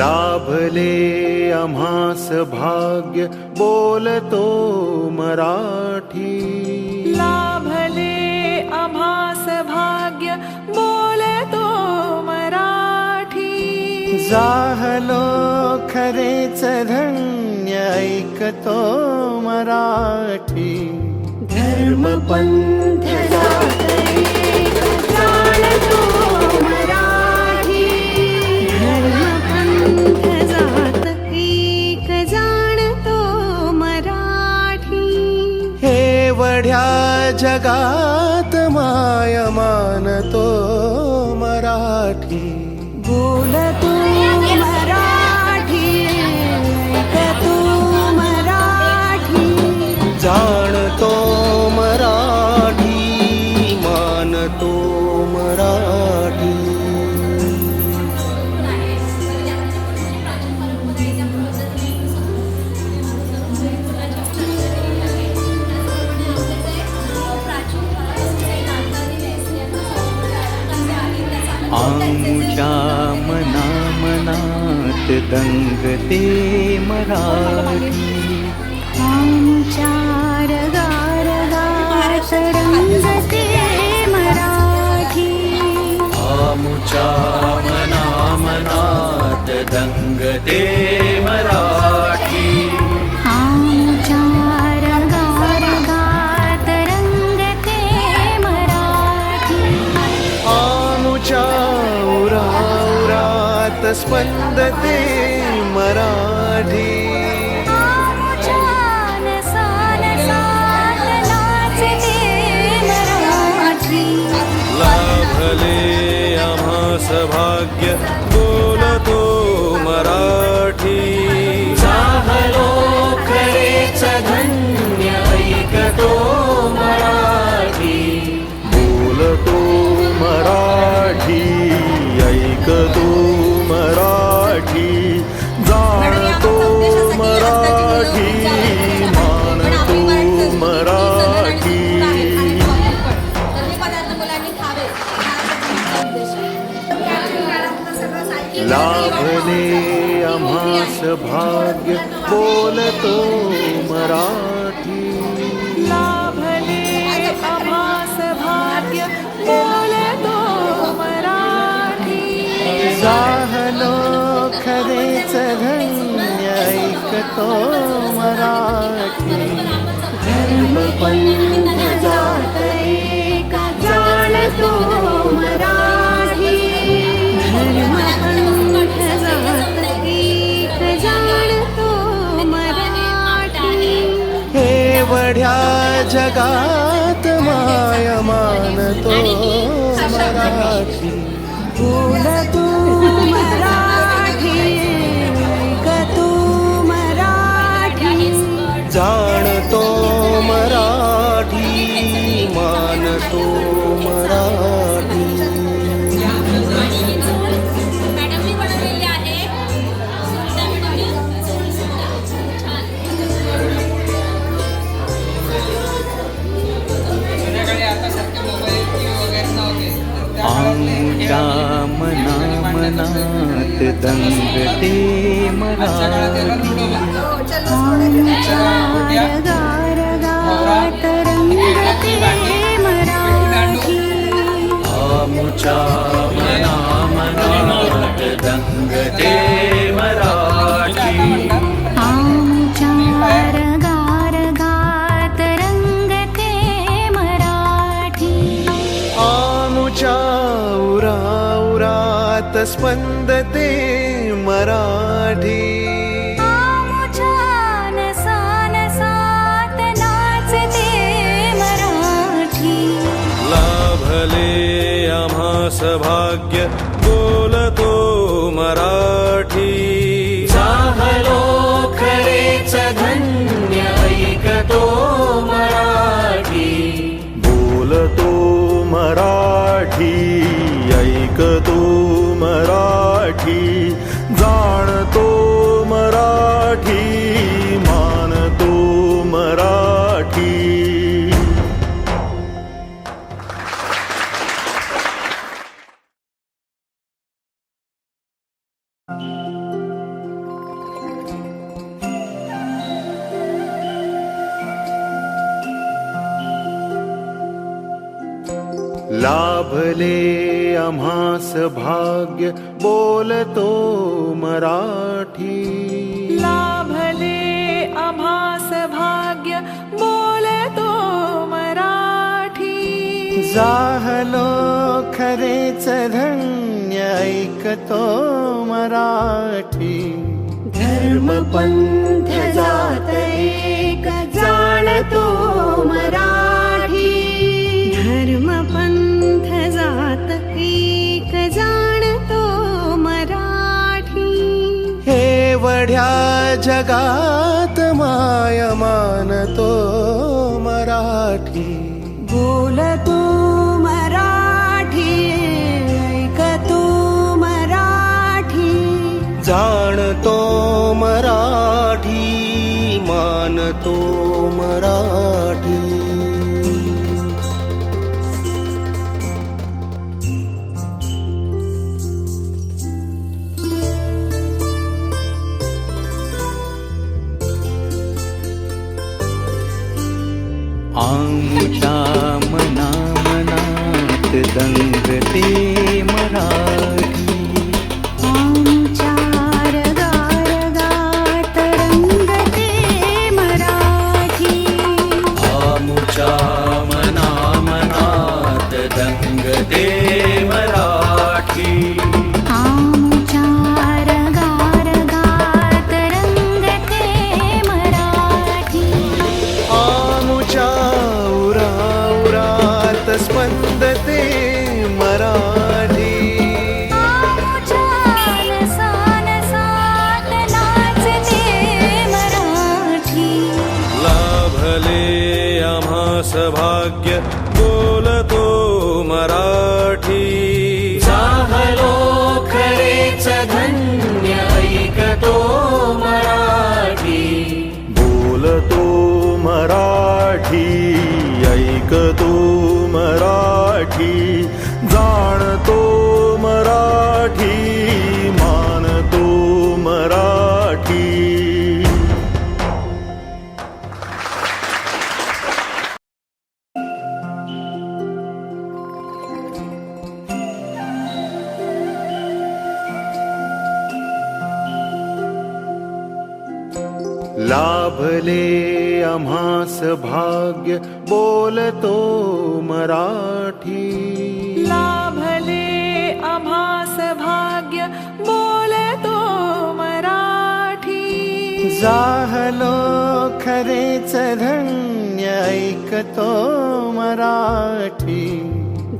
लाभले आम्हास भाग्य बोलतो मराठी. लाभले आम्हास भाग्य बोलतो मराठी. जाहलो खरेच धन्य ऐकतो मराठी. धर्म पंथ जात एक जाणतो मराठी. धर्म पंथ जात एक जाणतो मराठी. एवढ्या जगात माय मानतो मराठी. बोलतो मराठी, ऐकतो मराठी. जाणतो मराठी, मानतो मराठी. आमुच्या मना मनात दंगते मराठी. आमच्या रगारगात रंगते मराठी. आमुच्या मना मनात दंगते मराठी. आमच्या रगारगात रंगते मराठी. आमुच्या उरात स्पंदते मराठी. लाभले आम्हास भाग्य बोलतो मराठी. जाहलो खरेच धन्य ऐकतो मराठी. बोलतो मराठी, ऐकतो मराठी. जाणतो मराठी, मानतो मराठी. लाभले आम्हास भाग्य बोलतो मराठी. लाभले आम्हास भाग्य बोलतो मराठी. जाहलो खरेच धन्य ऐकतो मराठी. धर्म पंथ जात एक जाणतो मराठी. धर्म पंथ जात एक जाणतो मराठी. एवढ्या जगात माय मानतो मराठी. बोलतो मराठी, ऐकतो मराठी. जाणतो मराठी, मानतो मराठी. मॅडमनी बनवलेली आहे. आमच्या मना मनात दंगते मराठी. आमच्या रगारगात रंगते मराठी. आमुच्या मना मनात दंगते मराठी. आमच्या रगारगात रंगते मराठी. आमुच्या उरात स्पंदते मराठी. आमुच्या नसानसात नाचते मराठी. लाभले आम्हास भाग्य बोलतो मराठी. जाहलो खरेच धन्य ऐकतो मराठी. बोलतो मराठी, ऐकतो मराठी. जाणतो मराठी, मानतो मराठी. लाभले आम्हास भाग्य बोलतो मराठी. लाभले आम्हास भाग्य बोलतो मराठी. जाहलो खरेच धन्य ऐकतो मराठी. धर्म पंथ जात एक जाणतो मराठी. धर्म पंथ जात एक जाणतो मराठी. हे वढ्या जगात माय मानतो मराठी. बोलतो मराठी ऐकतो मराठी. जाणतो मराठी मानतो मराठी. आमच्या मना मनात दंगते मराठी. आमच्या रगारगात रंगते मराठी. आमच्या मना मनात दंगते मराठी. आमच्या रगारगात रंगते मराठी. आमच्या उराउरात स्पंदते मराठी. आमच्या नसानसात नाचते मराठी. लाभले आम्हास भाग्य बोलतो मराठी. जाहलो खरेच धन्य ऐकतो मराठी. बोलतो मराठी ऐकतो मराठी. जाणतो मराठी मानतो मराठी. लाभले आम्हास भाग्य बोलतो मराठी. लाभले आम्हास भाग्य बोलतो मराठी. जाहलो खरेच धन्य ऐकतो मराठी.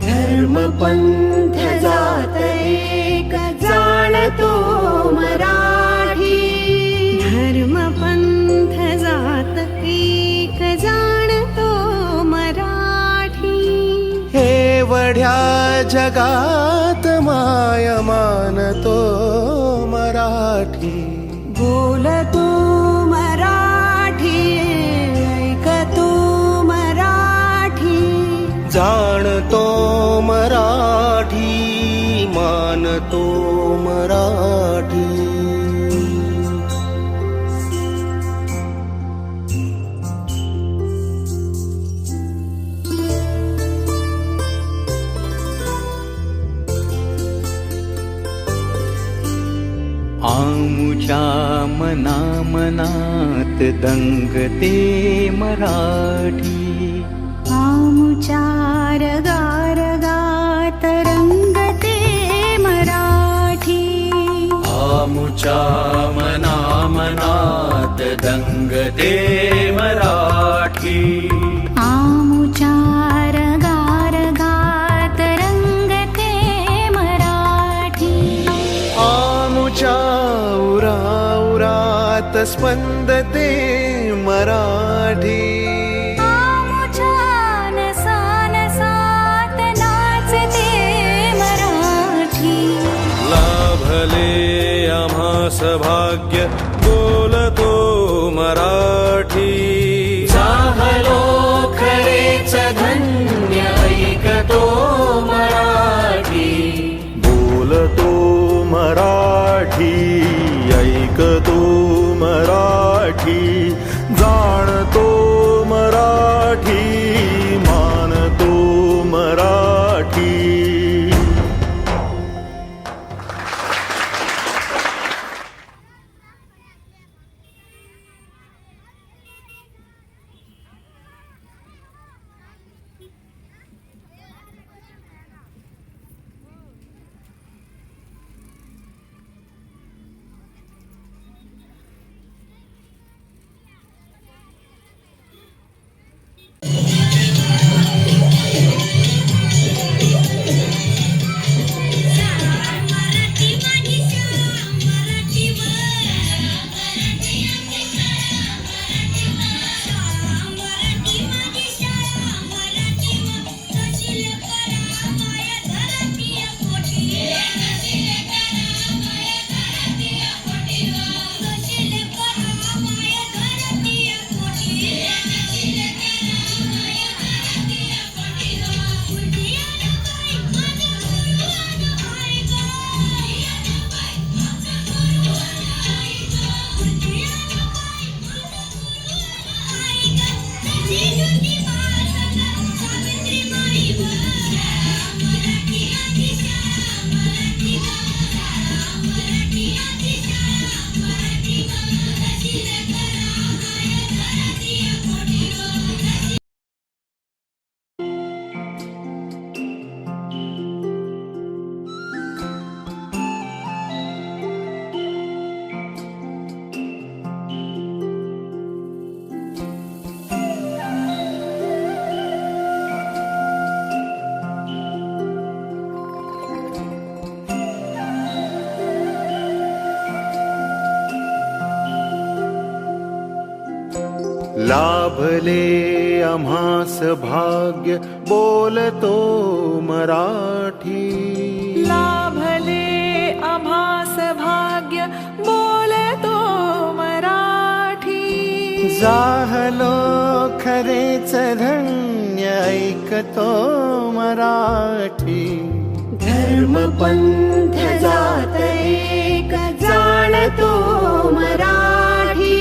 धर्म पंथ जात एक जाणतो मराठी. धर्म पंथ जात एक जाणतो मराठी. हे वढ्या जगात माय मानतो मराठी. बोलतो मराठी ऐकतो मराठी. जाणतो मराठी मानतो मराठी. आमच्या मना मनात दंगते मराठी. आमच्या रगारगात रंगते मराठी. आमुच्या मना मनात दंगते मराठी. आमच्या रगारगात रंगते मराठी. आमच्या उराउरात स्पंदते मराठी. आमच्या नसानसात नाचते मराठी. लाभले आम्हास भाग्य बोलतो मराठी. जाहलो खरेच धन्य ऐकतो मराठी. बोलतो मराठी ऐकतो मराठी. जाणतो मराठी मानतो मराठी. लाभले आम्हास भाग्य बोलतो मराठी. लाभले आम्हास भाग्य बोलतो मराठी. जाहलो खरेच धन्य ऐकतो मराठी. धर्म पंथ जात एक जाणतो मराठी.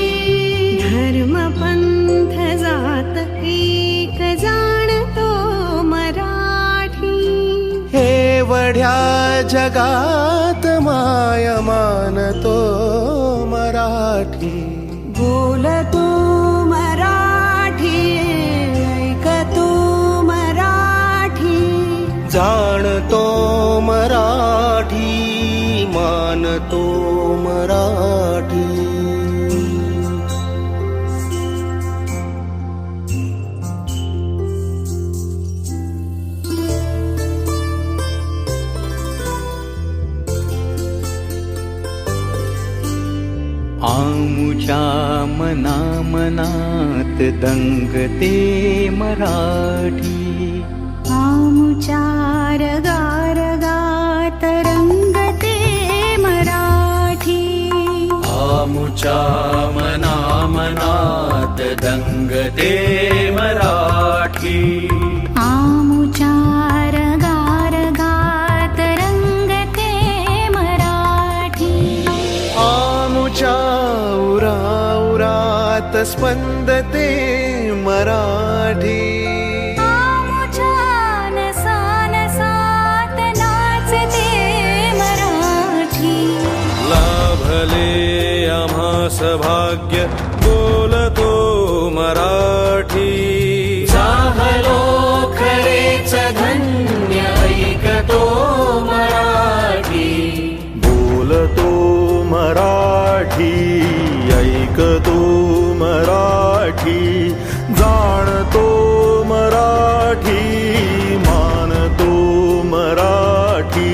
धर्म पंथ जात एक जाणतो मराठी. एवढ्या जगात माय मानतो मराठी. बोलतो मराठी ऐकतो मराठी. जाणतो मराठी मानतो मराठी. आमुच्या मनामनात दंगते मराठी. आमुच्या रगारगात रंगते मराठी. आमुच्या मनामनात दंगते मराठी. आमुच्या रगारगात रंगते मराठी. आमुच्या उराउरात स्पंदते मराठी. आमुच्या नसानसात नाचते मराठी. लाभले आम्हास भाग्य बोलतो मराठी. जाहलो खरेच धन्य ऐकतो मराठी. बोलतो मराठी ऐकतो मराठी. जाणतो मराठी मानतो मराठी.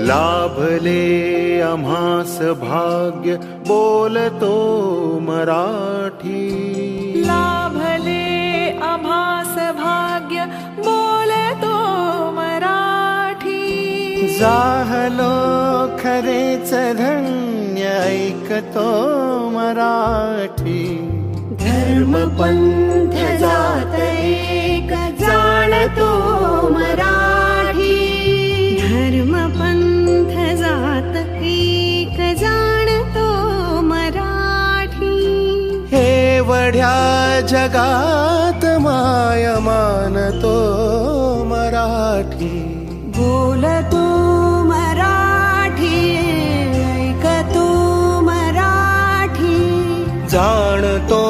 लाभले आम्हास भाग्य बोलतो मराठी. लाभले आम्हास भाग्य बोलतो मराठी. जाहलो खरेच धन्य ऐकतो मराठी. धर्म पंथ जात एक जाणतो मराठी. धर्म पंथ जात एक जाणतो मराठी. एवढ्या जगात माय मानतो मराठी. बोलतो मराठी ऐकतो मराठी. जाणतो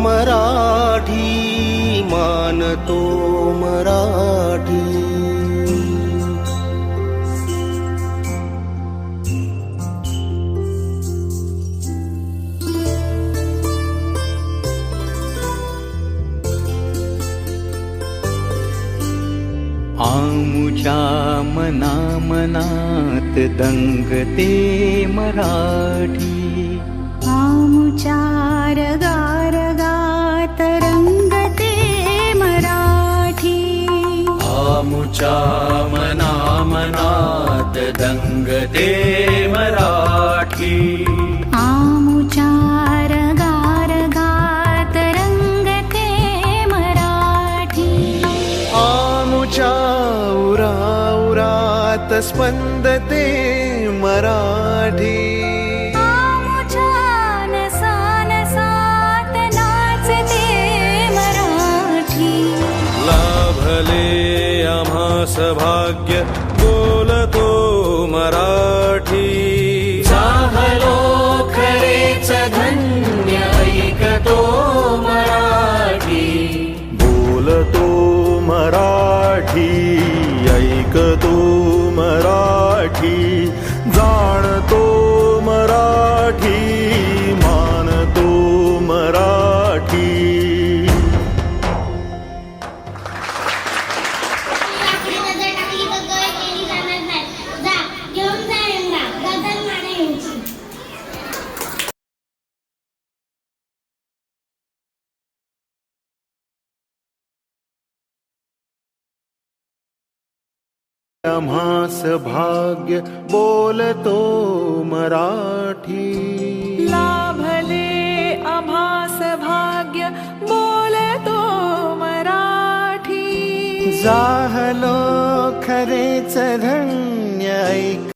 मराठी मानतो मराठी. आमुच्या मनामनात दंगते मराठी. आमुच्या रगारगात रंगते मराठी. आमुच्या मनामनात दंगते मराठी. आमुच्या रगारगात रंगते मराठी. आमुच्या उराउरात स्पंदते मराठी. आमुच्या नसानसात लाभले आम्हास भाग्य बोलतो मराठी झालो खरेच धन्य ऐकतो मराठी बोलतो मराठी ऐकतो मराठी जाणतो मराठी मानतो मराठी लाकडी नजर टाकली तर गय केली जाणार नाही. जा घेऊन जा यंदा गदन माने यांची. आम्हास भाग्य बोलतो मराठी लाभले आम्हास भाग्य बोलतो मराठी झालो खरेच धन्य ऐक